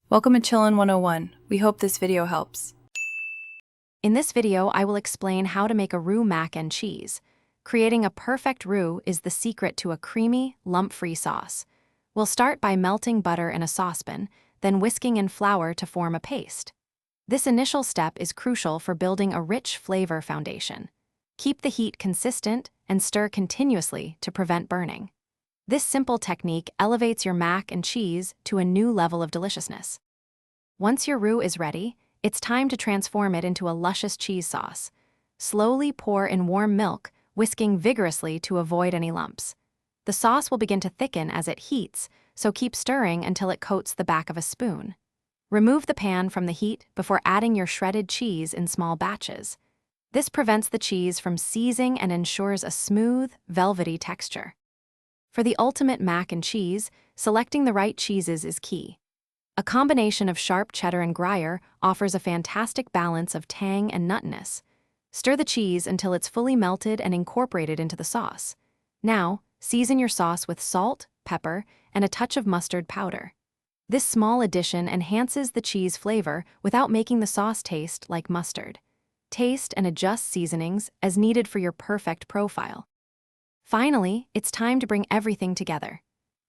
Welcome to Chillin' 101. We hope this video helps. In this video, I will explain how to make a roux mac and cheese. Creating a perfect roux is the secret to a creamy, lump-free sauce. We'll start by melting butter in a saucepan, then whisking in flour to form a paste. This initial step is crucial for building a rich flavor foundation. Keep the heat consistent and stir continuously to prevent burning. This simple technique elevates your mac and cheese to a new level of deliciousness. Once your roux is ready, it's time to transform it into a luscious cheese sauce. Slowly pour in warm milk, whisking vigorously to avoid any lumps. The sauce will begin to thicken as it heats, so keep stirring until it coats the back of a spoon. Remove the pan from the heat before adding your shredded cheese in small batches. This prevents the cheese from seizing and ensures a smooth, velvety texture. For the ultimate mac and cheese, selecting the right cheeses is key. A combination of sharp cheddar and Gruyere offers a fantastic balance of tang and nuttiness. Stir the cheese until it's fully melted and incorporated into the sauce. Now, season your sauce with salt, pepper, and a touch of mustard powder. This small addition enhances the cheese flavor without making the sauce taste like mustard. Taste and adjust seasonings as needed for your perfect profile. Finally, it's time to bring everything together.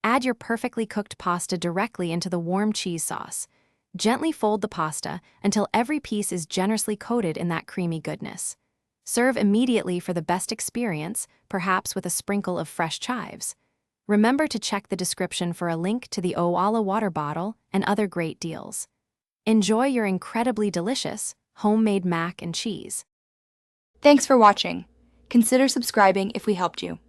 Add your perfectly cooked pasta directly into the warm cheese sauce. Gently fold the pasta until every piece is generously coated in that creamy goodness. Serve immediately for the best experience, perhaps with a sprinkle of fresh chives. Remember to check the description for a link to the Owala water bottle and other great deals. Enjoy your incredibly delicious, homemade mac and cheese. Thanks for watching. Consider subscribing if we helped you.